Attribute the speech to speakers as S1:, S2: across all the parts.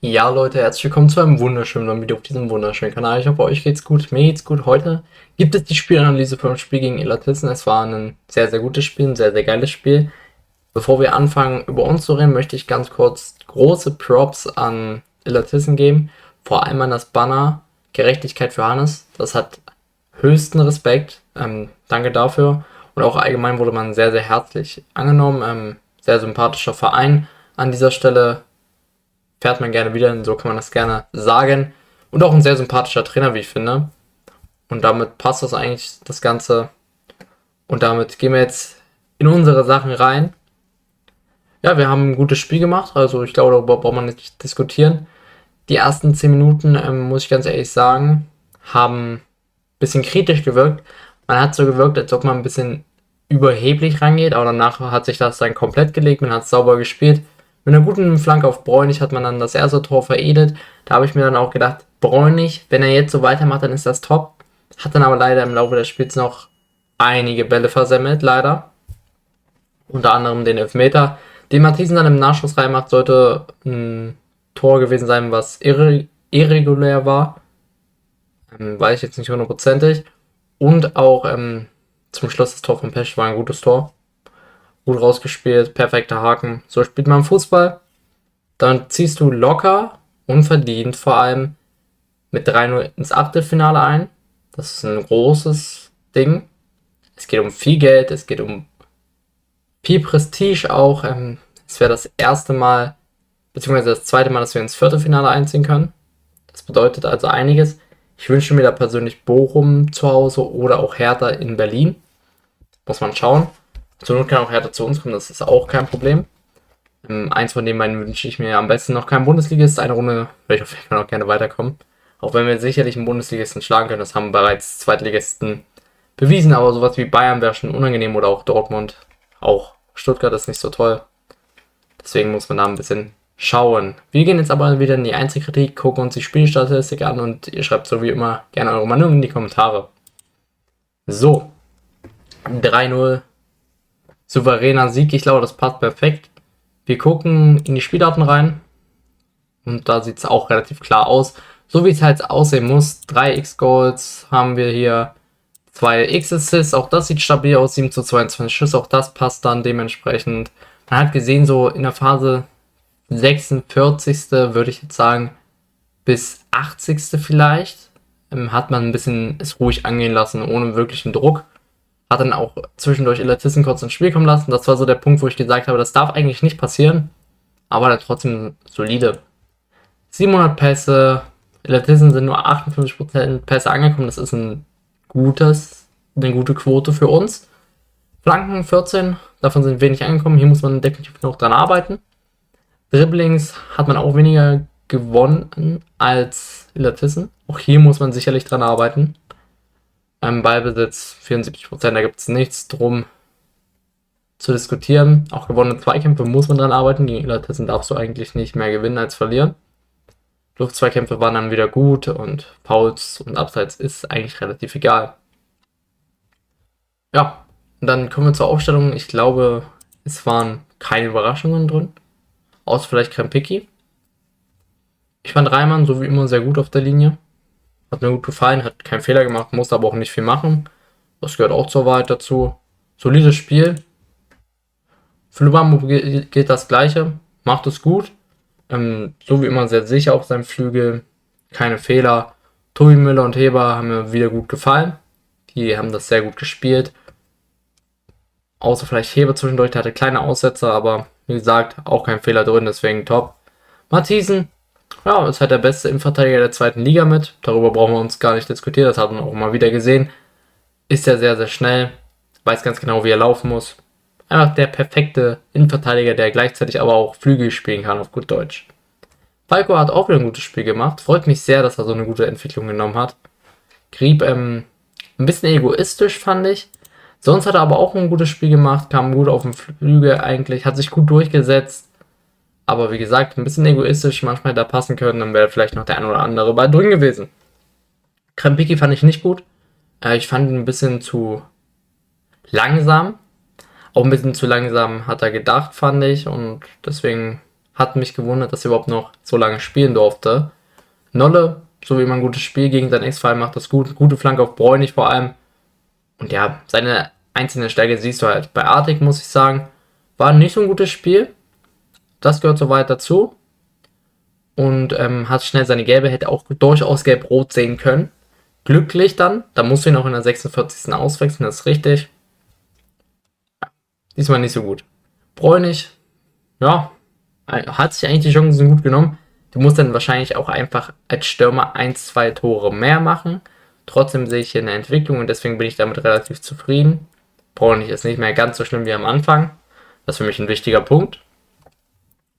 S1: Ja, Leute, herzlich willkommen zu einem wunderschönen neuen Video auf diesem wunderschönen Kanal. Ich hoffe, euch geht's gut. Mir geht's gut. Heute gibt es die Spielanalyse vom Spiel gegen Illertissen. Es war ein sehr, sehr gutes Spiel, ein sehr, sehr geiles Spiel. Bevor wir anfangen, über uns zu reden, möchte ich ganz kurz große Props an Illertissen geben. Vor allem an das Banner Gerechtigkeit für Hannes. Das hat höchsten Respekt. Danke dafür. Und auch allgemein wurde man sehr, sehr herzlich angenommen. Sehr sympathischer Verein an dieser Stelle, fährt man gerne wieder, so kann man das gerne sagen. Und auch ein sehr sympathischer Trainer, wie ich finde. Und damit passt das eigentlich, das Ganze. Und damit gehen wir jetzt in unsere Sachen rein. Ja, wir haben ein gutes Spiel gemacht, also ich glaube, darüber braucht man nicht diskutieren. Die ersten 10 Minuten, muss ich ganz ehrlich sagen, haben ein bisschen kritisch gewirkt. Man hat so gewirkt, als ob man ein bisschen überheblich rangeht, aber danach hat sich das dann komplett gelegt, man hat sauber gespielt. Mit einer guten Flanke auf Bräunig hat man dann das erste Tor veredelt. Da habe ich mir dann auch gedacht, Bräunig, wenn er jetzt so weitermacht, dann ist das top. Hat dann aber leider im Laufe des Spiels noch einige Bälle versemmelt, leider. Unter anderem den Elfmeter. Den Matthiesen dann im Nachschuss reinmacht, sollte ein Tor gewesen sein, was irregulär war. Weiß ich jetzt nicht hundertprozentig. Und auch zum Schluss das Tor von Pesch war ein gutes Tor. Gut rausgespielt, perfekter Haken. So spielt man Fußball. Dann ziehst du locker, unverdient vor allem, mit 3:0 ins Achtelfinale ein. Das ist ein großes Ding. Es geht um viel Geld, es geht um viel Prestige auch. Es wäre das erste Mal, beziehungsweise das zweite Mal, dass wir ins Viertelfinale einziehen können. Das bedeutet also einiges. Ich wünsche mir da persönlich Bochum zu Hause oder auch Hertha in Berlin. Muss man schauen. Zur Not kann auch Hertha zu uns kommen, das ist auch kein Problem. Eins von den beiden wünsche ich mir am besten noch kein Bundesligist. Eine Runde würde ich auf jeden Fall noch gerne weiterkommen. Auch wenn wir sicherlich einen Bundesligisten schlagen können, das haben bereits Zweitligisten bewiesen, aber sowas wie Bayern wäre schon unangenehm oder auch Dortmund. Auch Stuttgart ist nicht so toll. Deswegen muss man da ein bisschen schauen. Wir gehen jetzt aber wieder in die Einzelkritik, gucken uns die Spielstatistik an und ihr schreibt so wie immer gerne eure Meinung in die Kommentare. So, 3:0, souveräner Sieg, ich glaube, das passt perfekt. Wir gucken in die Spieldaten rein und da sieht es auch relativ klar aus. So wie es halt aussehen muss. 3 X-Goals haben wir hier, 2 X-Assists, auch das sieht stabil aus, 7:22 Schüsse, auch das passt dann dementsprechend. Man hat gesehen, so in der Phase 46. würde ich jetzt sagen, bis 80. vielleicht, hat man ein bisschen es ruhig angehen lassen, ohne wirklichen Druck. Hat dann auch zwischendurch Illertissen kurz ins Spiel kommen lassen. Das war so der Punkt, wo ich gesagt habe, das darf eigentlich nicht passieren. Aber dann trotzdem solide. 700 Pässe, Illertissen sind nur 58% Pässe angekommen. Das ist eine gute Quote für uns. Flanken 14, davon sind wenig angekommen. Hier muss man definitiv noch dran arbeiten. Dribblings hat man auch weniger gewonnen als Illertissen. Auch hier muss man sicherlich dran arbeiten. Ballbesitz 74%, da gibt es nichts drum zu diskutieren. Auch gewonnene Zweikämpfe muss man dran arbeiten. Gegen Illertissen darfst du eigentlich nicht mehr gewinnen als verlieren. Luftzweikämpfe waren dann wieder gut und Fouls und Abseits ist eigentlich relativ egal. Ja, und dann kommen wir zur Aufstellung. Ich glaube, es waren keine Überraschungen drin. Außer vielleicht Krempicki. Ich fand Reimann so wie immer sehr gut auf der Linie. Hat mir gut gefallen, hat keinen Fehler gemacht, musste aber auch nicht viel machen. Das gehört auch zur Wahrheit dazu. Solides Spiel. Für Lubambo gilt das Gleiche. Macht es gut. So wie immer sehr sicher auf seinem Flügel. Keine Fehler. Tobi Müller und Heber haben mir wieder gut gefallen. Die haben das sehr gut gespielt. Außer vielleicht Heber zwischendurch, der hatte kleine Aussetzer, aber wie gesagt, auch kein Fehler drin, deswegen top. Matthiesen, ja, ist halt der beste Innenverteidiger der zweiten Liga mit. Darüber brauchen wir uns gar nicht diskutieren, das hat man auch mal wieder gesehen. Ist ja sehr, sehr schnell, weiß ganz genau, wie er laufen muss. Einfach der perfekte Innenverteidiger, der gleichzeitig aber auch Flügel spielen kann, auf gut Deutsch. Falco hat auch wieder ein gutes Spiel gemacht. Freut mich sehr, dass er so eine gute Entwicklung genommen hat. Grieb ein bisschen egoistisch, fand ich. Sonst hat er aber auch ein gutes Spiel gemacht, kam gut auf den Flügel eigentlich, hat sich gut durchgesetzt. Aber wie gesagt, ein bisschen egoistisch, manchmal hätte er passen können, dann wäre vielleicht noch der ein oder andere Ball drin gewesen. Krempicki fand ich nicht gut. Ich fand ihn ein bisschen zu langsam. Auch ein bisschen zu langsam hat er gedacht, fand ich. Und deswegen Hat mich gewundert, dass er überhaupt noch so lange spielen durfte. Nolle, so wie immer ein gutes Spiel gegen seinen Ex-Verein, macht das gut. Gute Flanke auf Bräunig vor allem. Und ja, seine einzelne Stärke siehst du halt bei Artig, muss ich sagen. War nicht so ein gutes Spiel. Das gehört soweit dazu. Und hat schnell seine gelbe, hätte auch durchaus gelb-rot sehen können. Glücklich dann. Da musst du ihn auch in der 46. auswechseln, das ist richtig. Diesmal nicht so gut. Bräunig, ja, hat sich eigentlich die Chancen gut genommen. Du musst dann wahrscheinlich auch einfach als Stürmer 1-2 Tore mehr machen. Trotzdem sehe ich hier eine Entwicklung und deswegen bin ich damit relativ zufrieden. Bräunig ist nicht mehr ganz so schlimm wie am Anfang. Das ist für mich ein wichtiger Punkt.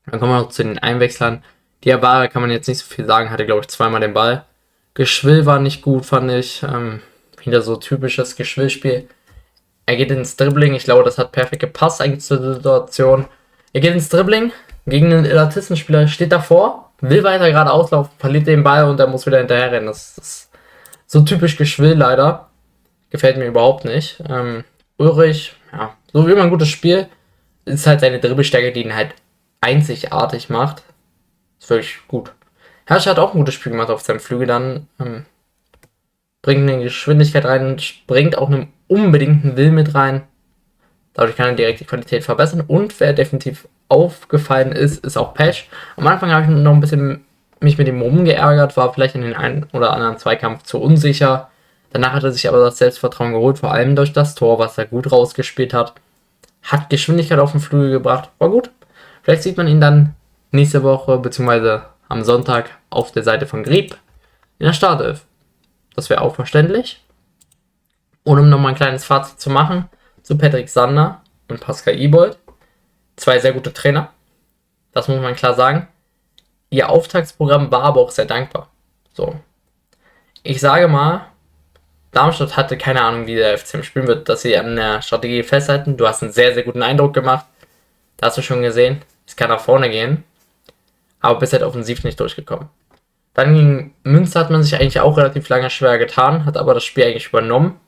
S1: Dann kommen wir noch zu den Einwechslern. Diawara kann man jetzt nicht so viel sagen, hatte glaube ich zweimal den Ball. Geschwill war nicht gut, fand ich. Wieder so typisches Geschwillspiel. Er geht ins Dribbling, ich glaube, das hat perfekt gepasst eigentlich zur Situation. Er geht ins Dribbling gegen einen Illertissen-Spieler, steht davor, will weiter gerade auslaufen, verliert den Ball und er muss wieder hinterher rennen. Das ist so typisch Geschwill leider. Gefällt mir überhaupt nicht. Ulrich, ja, so wie immer ein gutes Spiel. Ist halt seine Dribbelstärke, die ihn halt einzigartig macht. Ist wirklich gut. Herrscher hat auch ein gutes Spiel gemacht auf seinem Flügel dann. Bringt eine Geschwindigkeit rein, bringt auch einen unbedingten Will mit rein. Dadurch kann er direkt die Qualität verbessern. Und wer definitiv aufgefallen ist, ist auch Pesch. Am Anfang habe ich noch ein bisschen mich mit ihm rumgeärgert, war vielleicht in den einen oder anderen Zweikampf zu unsicher. Danach hat er sich aber das Selbstvertrauen geholt, vor allem durch das Tor, was er gut rausgespielt hat. Hat Geschwindigkeit auf den Flügel gebracht, war gut. Vielleicht sieht man ihn dann nächste Woche, beziehungsweise am Sonntag auf der Seite von Grieb in der Startelf. Das wäre auch verständlich. Und um nochmal ein kleines Fazit zu machen, zu Patrick Sander und Pascal Ibold. Zwei sehr gute Trainer. Das muss man klar sagen. Ihr Auftragsprogramm war aber auch sehr dankbar. So. Ich sage mal, Darmstadt hatte keine Ahnung, wie der FCM spielen wird, dass sie an der Strategie festhalten. Du hast einen sehr, sehr guten Eindruck gemacht. Da hast du schon gesehen, es kann nach vorne gehen. Aber bis halt offensiv nicht durchgekommen. Dann gegen Münster hat man sich eigentlich auch relativ lange schwer getan, hat aber das Spiel eigentlich übernommen.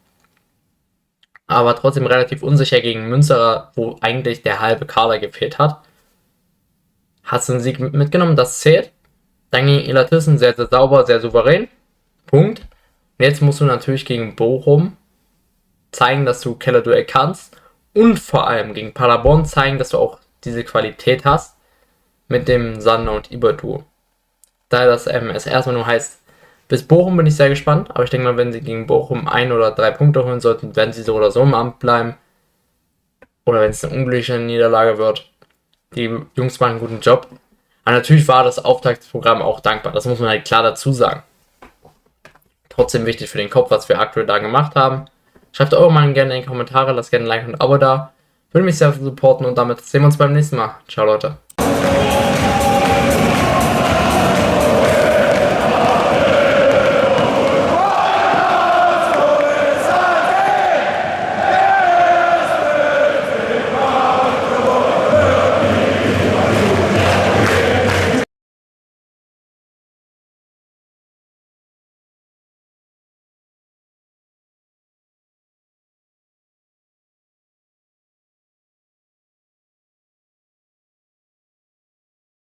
S1: Aber trotzdem relativ unsicher gegen Münster, wo eigentlich der halbe Kader gefehlt hat. Hast du einen Sieg mitgenommen, das zählt. Dann gegen Illertissen sehr, sehr sauber, sehr souverän. Punkt. Und jetzt musst du natürlich gegen Bochum zeigen, dass du Keller-Duell kannst. Und vor allem gegen Paderborn zeigen, dass du auch diese Qualität hast mit dem Sander und Iber-Duo. Da das es erstmal nur heißt, bis Bochum bin ich sehr gespannt, aber ich denke mal, wenn sie gegen Bochum 1 oder 3 Punkte holen sollten, werden sie so oder so im Amt bleiben. Oder wenn es eine unglückliche Niederlage wird. Die Jungs machen einen guten Job. Aber natürlich war das Auftaktsprogramm auch dankbar, das muss man halt klar dazu sagen. Trotzdem wichtig für den Kopf, was wir aktuell da gemacht haben. Schreibt eure Meinung gerne in die Kommentare, lasst gerne ein Like und ein Abo da. Würde mich sehr supporten und damit sehen wir uns beim nächsten Mal. Ciao Leute.